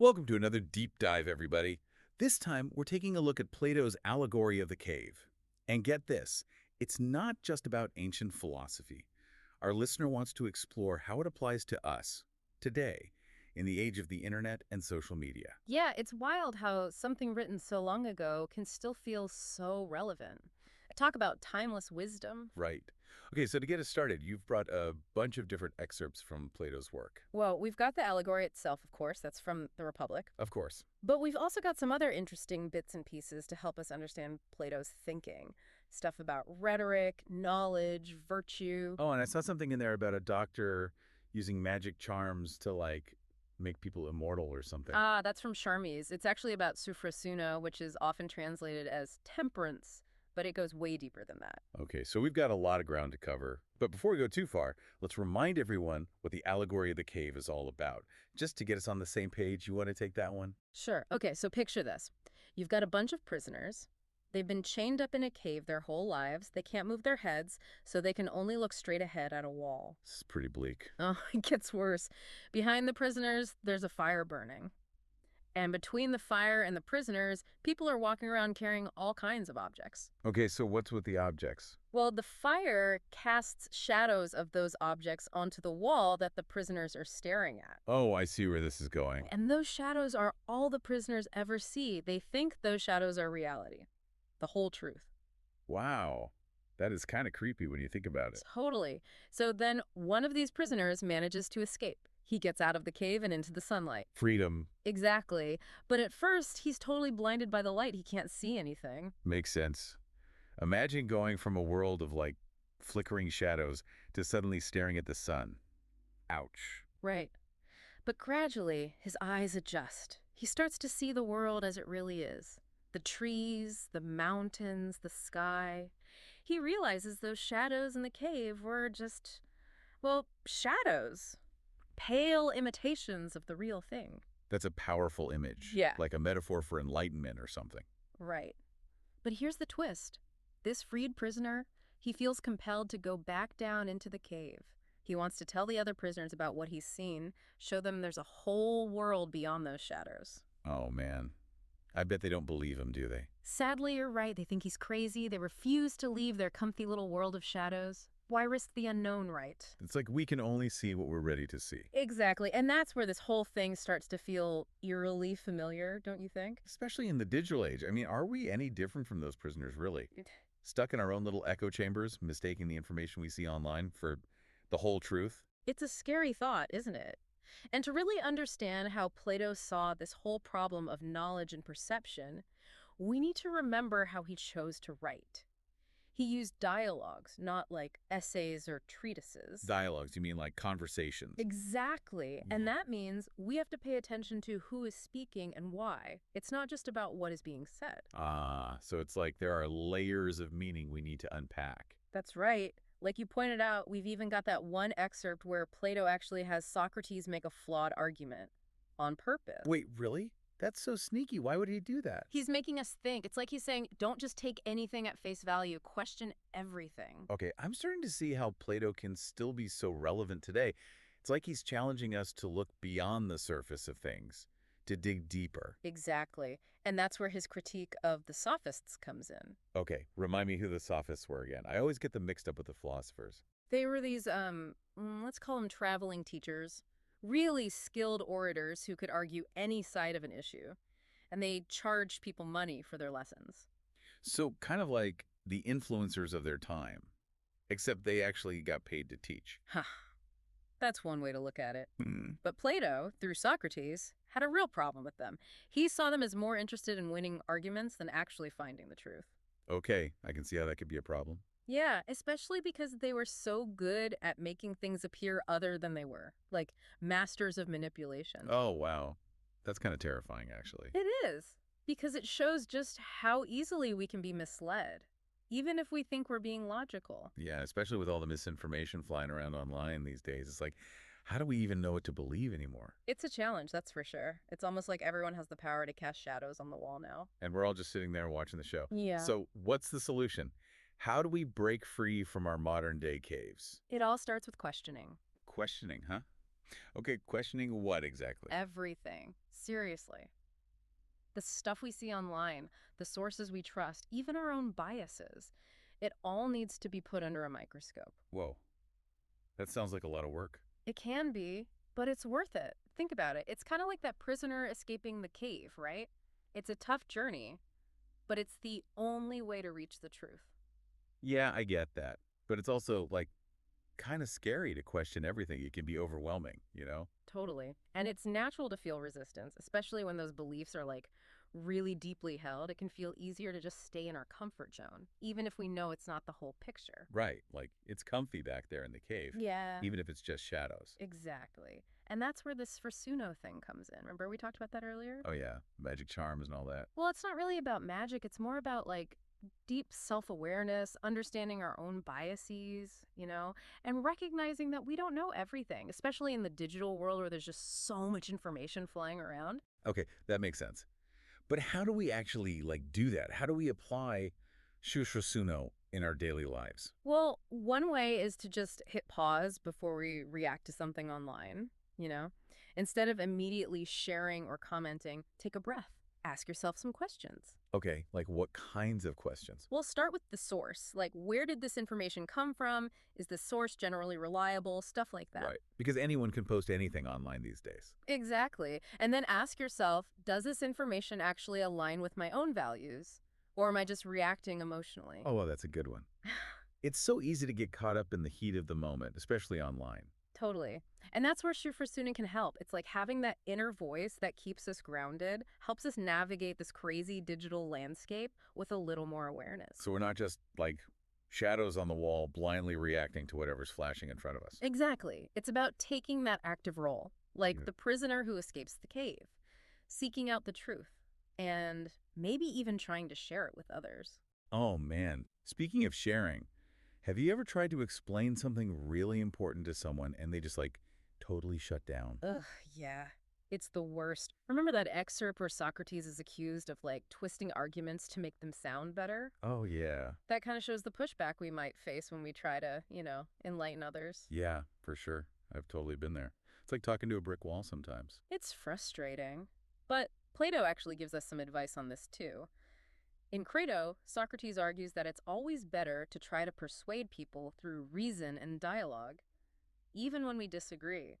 Welcome to another deep dive, everybody. This time, we're taking a look at Plato's allegory of the cave. And get this, it's not just about ancient philosophy. Our listener wants to explore how it applies to us, today, in the age of the internet and social media. Yeah, it's wild how something written so long ago can still feel so relevant. Talk about timeless wisdom. Right. Okay, so to get us started, you've brought a bunch of different excerpts from Plato's work. Well, we've got the allegory itself, of course, that's from the Republic. Of course. But we've also got some other interesting bits and pieces to help us understand Plato's thinking. Stuff about rhetoric, knowledge, virtue. Oh, and I saw something in there about a doctor using magic charms to, make people immortal or something. Ah, that's from Charmes. It's actually about soufrosuna, which is often translated as temperance, but it goes way deeper than that. Okay, so we've got a lot of ground to cover. But before we go too far, let's remind everyone what the allegory of the cave is all about. Just to get us on the same page, you want to take that one? Sure. Okay, so picture this. You've got a bunch of prisoners. They've been chained up in a cave their whole lives. They can't move their heads, so they can only look straight ahead at a wall. This is pretty bleak. Oh, it gets worse. Behind the prisoners, there's a fire burning. And between the fire and the prisoners, people are walking around carrying all kinds of objects. Okay, so what's with the objects? Well, the fire casts shadows of those objects onto the wall that the prisoners are staring at. Oh, I see where this is going. And those shadows are all the prisoners ever see. They think those shadows are reality. The whole truth. Wow. That is kind of creepy when you think about it. Totally. So then one of these prisoners manages to escape. He gets out of the cave and into the sunlight. Freedom Exactly. But at first, he's totally blinded by the light. He can't see anything. makes sense. Imagine going from a world of, flickering shadows to suddenly staring at the sun. Ouch. Right. But gradually, his eyes adjust. He starts to see the world as it really is. The trees, the mountains, the sky. He realizes those shadows in the cave were just, well, shadows. Pale imitations of the real thing. That's a powerful image. Yeah. Like a metaphor for enlightenment or something. Right. But here's the twist. This freed prisoner, he feels compelled to go back down into the cave. He wants to tell the other prisoners about what he's seen, show them there's a whole world beyond those shadows. Oh, man. I bet they don't believe him, do they? Sadly, you're right. They think he's crazy. They refuse to leave their comfy little world of shadows. Why risk the unknown, right? It's like we can only see what we're ready to see. Exactly. And that's where this whole thing starts to feel eerily familiar, don't you think? Especially in the digital age. I mean, are we any different from those prisoners, really? Stuck in our own little echo chambers, mistaking the information we see online for the whole truth? It's a scary thought, isn't it? And to really understand how Plato saw this whole problem of knowledge and perception, we need to remember how he chose to write. He used dialogues, not like essays or treatises. Dialogues, you mean like conversations? Exactly. And that means we have to pay attention to who is speaking and why. It's not just about what is being said. Ah, so it's like there are layers of meaning we need to unpack. That's right. Like you pointed out, we've even got that one excerpt where Plato actually has Socrates make a flawed argument on purpose. Wait, really? That's so sneaky. Why would he do that? He's making us think. It's like he's saying, don't just take anything at face value, question everything. Okay, I'm starting to see how Plato can still be so relevant today. It's like he's challenging us to look beyond the surface of things, to dig deeper. Exactly. And that's where his critique of the sophists comes in. Okay, remind me who the sophists were again. I always get them mixed up with the philosophers. They were these, let's call them traveling teachers, really skilled orators who could argue any side of an issue. And they charged people money for their lessons. So kind of like the influencers of their time, except they actually got paid to teach. Huh. That's one way to look at it. Hmm. But Plato, through Socrates, had a real problem with them. He saw them as more interested in winning arguments than actually finding the truth. Okay, I can see how that could be a problem. Yeah, especially because they were so good at making things appear other than they were, like masters of manipulation. Oh, wow. That's kind of terrifying, actually. It is, because it shows just how easily we can be misled, even if we think we're being logical. Yeah, especially with all the misinformation flying around online these days. It's like, how do we even know what to believe anymore? It's a challenge, that's for sure. It's almost like everyone has the power to cast shadows on the wall now. And we're all just sitting there watching the show. Yeah. So what's the solution? How do we break free from our modern day caves? It all starts with questioning. Questioning, huh? Okay, questioning what exactly? Everything. Seriously. The stuff we see online, the sources we trust, even our own biases. It all needs to be put under a microscope. Whoa, that sounds like a lot of work. It can be, but it's worth it. Think about it. It's kind of like that prisoner escaping the cave, right? It's a tough journey, but it's the only way to reach the truth. Yeah, I get that. But it's also, like, kind of scary to question everything. It can be overwhelming, you know? Totally. And it's natural to feel resistance, especially when those beliefs are like really deeply held. It can feel easier to just stay in our comfort zone, even if we know it's not the whole picture. Right, like, it's comfy back there in the cave, Yeah, even if it's just shadows. exactly. And that's where this Forsuno thing comes in. Remember we talked about that earlier? Oh yeah, magic charms and all that. Well, it's not really about magic. It's more about like deep self awareness, understanding our own biases, and recognizing that we don't know everything, especially in the digital world where there's just so much information flying around. Okay, that makes sense. But how do we actually, like, do that? How do we apply Shushasuno in our daily lives? Well, one way is to just hit pause before we react to something online, you know? Instead of immediately sharing or commenting, take a breath. Ask yourself some questions. Okay, like what kinds of questions? We'll start with the source, like where did this information come from? Is the source generally reliable? Stuff like that. Right. Because anyone can post anything online these days. Exactly. And then ask yourself, does this information actually align with my own values? Or am I just reacting emotionally? Oh, well, that's a good one. It's so easy to get caught up in the heat of the moment, especially online. Totally. And that's where Shufrasunin can help. It's like having that inner voice that keeps us grounded, helps us navigate this crazy digital landscape with a little more awareness. So we're not just like shadows on the wall blindly reacting to whatever's flashing in front of us. Exactly. It's about taking that active role, like Yeah. the prisoner who escapes the cave, seeking out the truth, and maybe even trying to share it with others. Oh, man. Speaking of sharing, have you ever tried to explain something really important to someone and they just like totally shut down? Ugh, yeah. It's the worst. Remember that excerpt where Socrates is accused of like twisting arguments to make them sound better? Oh, yeah. That kind of shows the pushback we might face when we try to, enlighten others. Yeah, for sure. I've totally been there. It's like talking to a brick wall sometimes. It's frustrating. But Plato actually gives us some advice on this too. In Crito, Socrates argues that it's always better to try to persuade people through reason and dialogue, even when we disagree.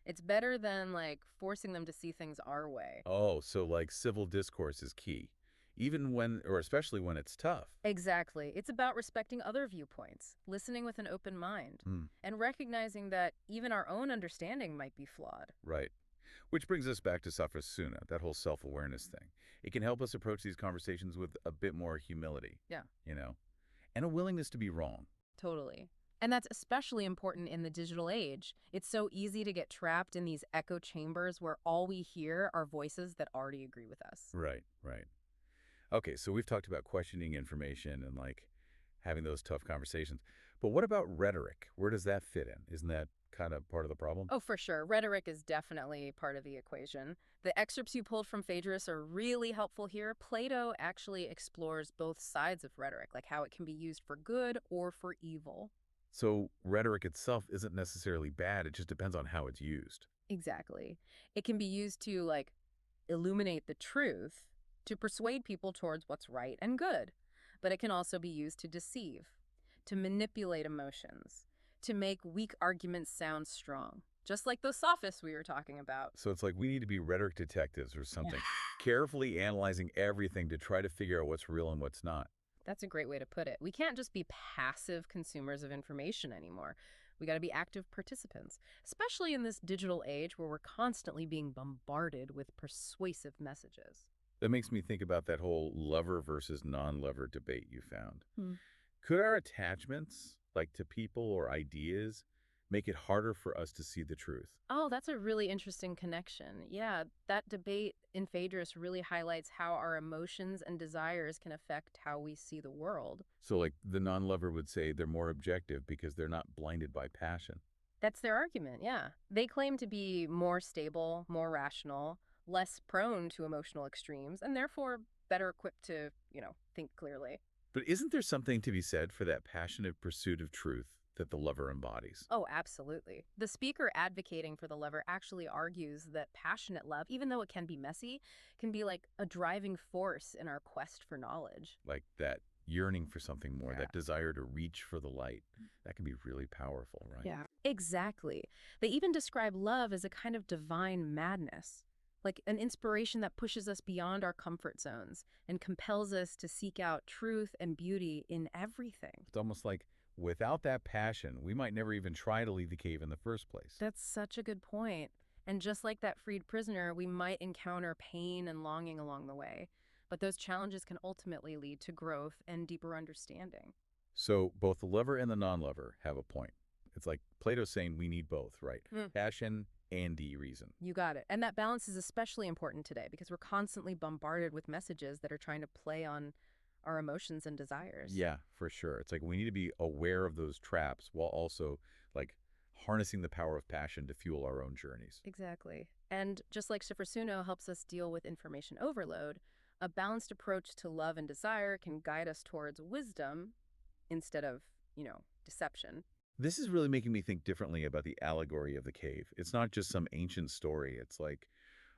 It's better than like forcing them to see things our way. Oh, so like civil discourse is key, even when, or especially when it's tough. Exactly. It's about respecting other viewpoints, listening with an open mind, Hmm, and recognizing that even our own understanding might be flawed. right. Which brings us back to Safasuna, that whole self-awareness thing. It can help us approach these conversations with a bit more humility, Yeah, you know, and a willingness to be wrong. totally. And that's especially important in the digital age. It's so easy to get trapped in these echo chambers where all we hear are voices that already agree with us. Right, right. Okay, so we've talked about questioning information and like having those tough conversations. But what about rhetoric? Where does that fit in? Isn't that kind of part of the problem? Oh, for sure. Rhetoric is definitely part of the equation. The excerpts you pulled from Phaedrus are really helpful here. Plato actually explores both sides of rhetoric, like how it can be used for good or for evil. So rhetoric itself isn't necessarily bad. It just depends on how it's used. Exactly. It can be used to, like, illuminate the truth, to persuade people towards what's right and good. But it can also be used to deceive, to manipulate emotions, to make weak arguments sound strong. Just like those sophists we were talking about. So it's like we need to be rhetoric detectives or something, carefully analyzing everything to try to figure out what's real and what's not. That's a great way to put it. We can't just be passive consumers of information anymore. We got to be active participants, especially in this digital age where we're constantly being bombarded with persuasive messages. That makes me think about that whole lover versus non-lover debate you found. Hmm. Could our attachments, like to people or ideas, make it harder for us to see the truth? Oh, that's a really interesting connection. Yeah, that debate in Phaedrus really highlights how our emotions and desires can affect how we see the world. So like the non-lover would say they're more objective because they're not blinded by passion. That's their argument, yeah. They claim to be more stable, more rational, less prone to emotional extremes, and therefore better equipped to, think clearly. But isn't there something to be said for that passionate pursuit of truth? that the lover embodies. Oh, absolutely. The speaker advocating for the lover actually argues that passionate love, even though it can be messy, can be like a driving force in our quest for knowledge. Like that yearning for something more, Yeah. that desire to reach for the light. That can be really powerful, right? Yeah. Exactly. They even describe love as a kind of divine madness, like an inspiration that pushes us beyond our comfort zones and compels us to seek out truth and beauty in everything. It's almost like without that passion, we might never even try to leave the cave in the first place. That's such a good point. And just like that freed prisoner, we might encounter pain and longing along the way. But those challenges can ultimately lead to growth and deeper understanding. So both the lover and the non-lover have a point. It's like Plato's saying we need both, right? Mm. Passion and reason. You got it. And that balance is especially important today because we're constantly bombarded with messages that are trying to play on our emotions and desires. Yeah, for sure. It's like we need to be aware of those traps while also like harnessing the power of passion to fuel our own journeys. Exactly. And just like Shifrasuno helps us deal with information overload, a balanced approach to love and desire can guide us towards wisdom instead of, deception. This is really making me think differently about the allegory of the cave. It's not just some ancient story. It's like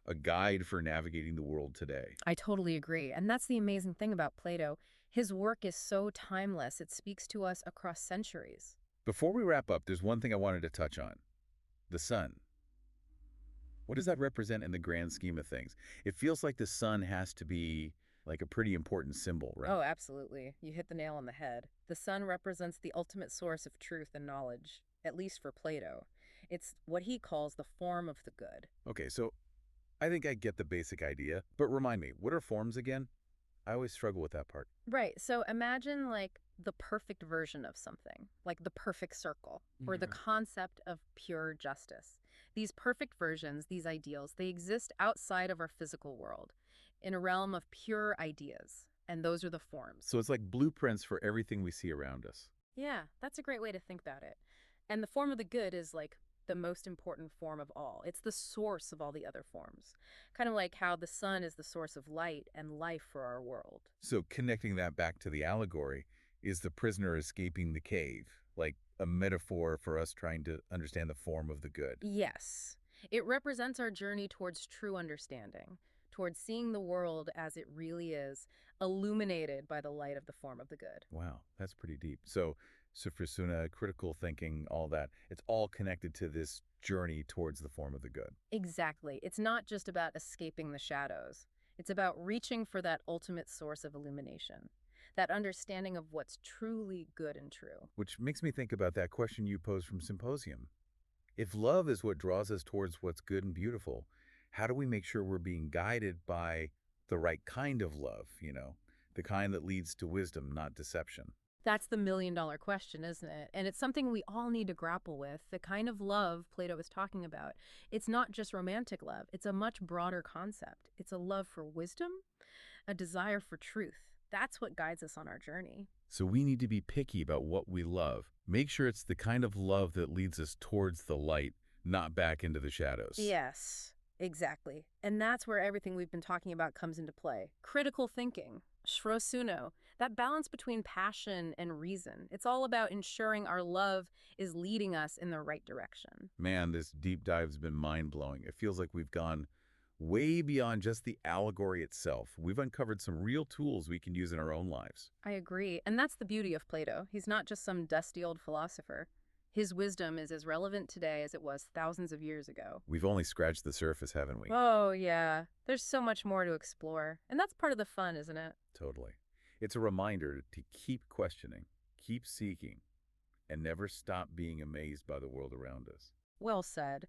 a guide for navigating the world today. I totally agree. And that's the amazing thing about Plato. His work is so timeless, it speaks to us across centuries. Before we wrap up, there's one thing I wanted to touch on. The sun. What does that represent in the grand scheme of things? It feels like the sun has to be like a pretty important symbol, right? Oh, absolutely. You hit the nail on the head. The sun represents the ultimate source of truth and knowledge, at least for Plato. It's what he calls the form of the good. Okay, so I think I get the basic idea, but remind me, what are forms again? I always struggle with that part. Right. So imagine like the perfect version of something, like the perfect circle, or the concept of pure justice. These perfect versions, these ideals, they exist outside of our physical world, in a realm of pure ideas. And those are the forms. So it's like blueprints for everything we see around us. Yeah, that's a great way to think about it. And the form of the good is like the most important form of all. It's the source of all the other forms. Kind of like how the sun is the source of light and life for our world. So connecting that back to the allegory, is the prisoner escaping the cave, like a metaphor for us trying to understand the form of the good. Yes, it represents our journey towards true understanding, towards seeing the world as it really is, illuminated by the light of the form of the good. Wow, that's pretty deep. So Sufrisuna, critical thinking, all that, it's all connected to this journey towards the form of the good. Exactly. It's not just about escaping the shadows. It's about reaching for that ultimate source of illumination, that understanding of what's truly good and true. Which makes me think about that question you posed from Symposium. If love is what draws us towards what's good and beautiful, how do we make sure we're being guided by the right kind of love, the kind that leads to wisdom, not deception? That's the million-dollar question, isn't it? And it's something we all need to grapple with. The kind of love Plato is talking about, it's not just romantic love. It's a much broader concept. It's a love for wisdom, a desire for truth. That's what guides us on our journey. So we need to be picky about what we love. Make sure it's the kind of love that leads us towards the light, not back into the shadows. Yes, exactly. And that's where everything we've been talking about comes into play. Critical thinking, shrosuno, that balance between passion and reason. It's all about ensuring our love is leading us in the right direction. Man, this deep dive's been mind-blowing. It feels like we've gone way beyond just the allegory itself. We've uncovered some real tools we can use in our own lives. I agree. And that's the beauty of Plato. He's not just some dusty old philosopher. His wisdom is as relevant today as it was thousands of years ago. We've only scratched the surface, haven't we? Oh, yeah. There's so much more to explore. And that's part of the fun, isn't it? Totally. It's a reminder to keep questioning, keep seeking, and never stop being amazed by the world around us. Well said.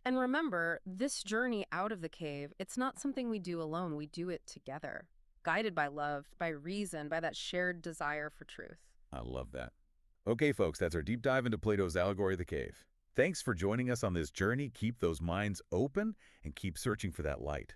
And remember, this journey out of the cave, it's not something we do alone. We do it together, guided by love, by reason, by that shared desire for truth. I love that. Okay, folks, that's our deep dive into Plato's allegory of the cave. Thanks for joining us on this journey. Keep those minds open and keep searching for that light.